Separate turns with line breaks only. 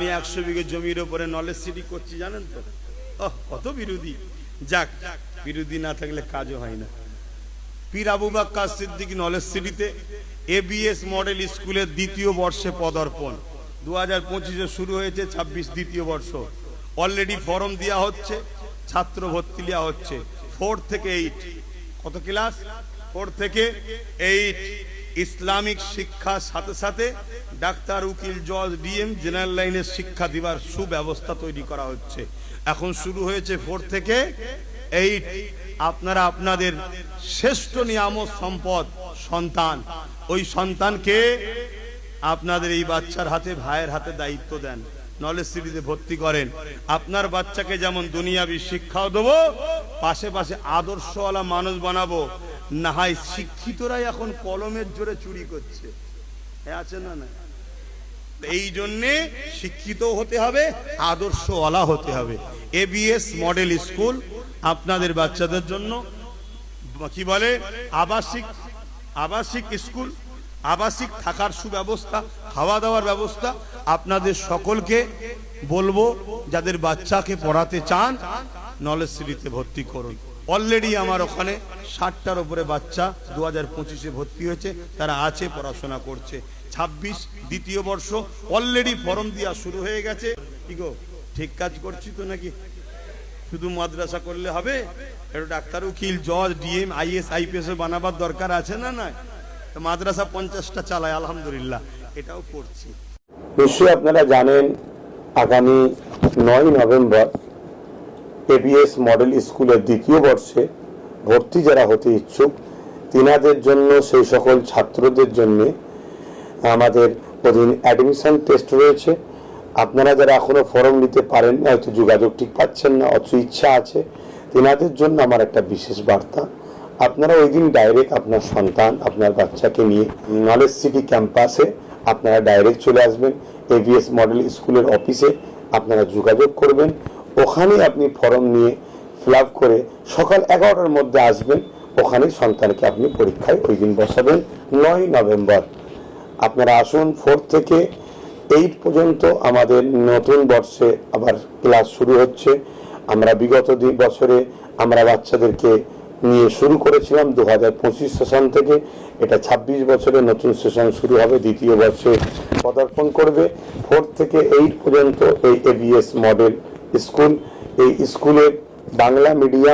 আমি 100 বিঘে জমির উপরে নলেজ সিটি করছি, জানেন তো? কত বিরোধী। যাক, বিরোধী না থাকলে কাজও হয় না। পীর আবু বকর সিদ্দিক নলেজ সিটিতে এবিএস মডেল স্কুলের দ্বিতীয় বর্ষে পদার্পণ 2025-এ শুরু হয়েছে। 26 দ্বিতীয় বর্ষ। অলরেডি ফর্ম দেওয়া হচ্ছে, ছাত্র ভর্তি দেওয়া হচ্ছে। 4 থেকে 8। কত ক্লাস? 4 থেকে 8। ইসলামিক শিক্ষার সাথে সাথে ডাক্তার, উকিল, জজ, ডিএম, জেনারেল লাইনের শিক্ষা দিবার সুব্যবস্থা তৈরি করা হচ্ছে। এখন শুরু হয়েছে 4 থেকে 8। আপনারা আপনাদের শ্রেষ্ঠ নিয়ামত সম্পদ সন্তান, ওই সন্তানকে আপনাদের এই বাচ্চার হাতে, ভাইয়ের হাতে দায়িত্ব দেন, নলেজ সিটিতে ভর্তি করেন। আপনার বাচ্চাকে যেমন দুনিয়াবি শিক্ষাও দেবো, পাশে পাশে আদর্শওয়ালা মানুষ বানাবো। না হয় শিক্ষিতরাই এখন কলমের জোরে চুরি করছে, আছে না? না, এই জন্যে শিক্ষিত হতে হবে, আদর্শওয়ালা হতে হবে। এবিএস মডেল স্কুল আপনাদের বাচ্চাদের জন্য কি বলে, আবাসিক স্কুল, আবাসিক থাকার সুব্যবস্থা, খাওয়া দাওয়ার ব্যবস্থা। আপনাদের সকলকে বলবো, যাদের বাচ্চাকে পড়াতে চান নলেজ সিটিতে ভর্তি করুন। অলরেডি আমার ওখানে 60টার উপরে বাচ্চা 2025-এ ভর্তি হয়েছে, তারা আছে, পড়াশোনা করছে। 26 দ্বিতীয় বর্ষ, অলরেডি ফর্ম দেওয়া শুরু হয়ে গেছে। কি গো, ঠিক কাজ করছি তো নাকি? শুধু মাদ্রাসা করলে হবে? একটু ডাক্তার, উকিল, জজ, ডিএম, আইএস, আইপিএস বানাবার দরকার আছে না? না, মাদ্রাসা 50টা চালায়, আলহামদুলিল্লাহ, এটাও করছি।
নিশ্চয়ই আপনারা জানেন, আগামী 9 নভেম্বর এবিএস মডেল স্কুলের দ্বিতীয় বর্ষে ভর্তি যারা হতে ইচ্ছুক, তিনাদের জন্য, সেই সকল ছাত্রদের জন্য আমাদের অধীন অ্যাডমিশন টেস্ট রয়েছে। আপনারা যারা এখনো ফর্ম নিতে পারেন, হয়তো যোগাযোগ ঠিক পাচ্ছেন না, অথচ ইচ্ছা আছে, তিনাদের জন্য আমার একটা বিশেষ বার্তা। আপনারা ওই দিন ডাইরেক্ট আপনার সন্তান, আপনার বাচ্চাকে নিয়ে নলেজ সিটি ক্যাম্পাসে আপনারা ডাইরেক্ট চলে আসবেন। এবিএস মডেল স্কুলের অফিসে আপনারা যোগাযোগ করবেন। ওখানে আপনি ফর্ম নিয়ে ফিল আপ করে সকাল 11টার মধ্যে আসবেন। ওখানে সন্তানকে আপনি পরীক্ষায় ওই দিন বসাবেন। 9 নভেম্বর আপনারা আসুন। 4 থেকে 8 পর্যন্ত আমাদের নতুন বর্ষে আবার ক্লাস শুরু হচ্ছে। আমরা বিগত 2 বছরে আমরা বাচ্চাদেরকে নিয়ে শুরু করেছিলাম 2025 সেশন থেকে। এটা 26 বছরে নতুন সেশন শুরু হবে, দ্বিতীয় বর্ষে পদার্পণ করবে। 4 থেকে 8 পর্যন্ত এই এবিএস মডেল স্কুল, এই স্কুলে বাংলা মিডিয়াম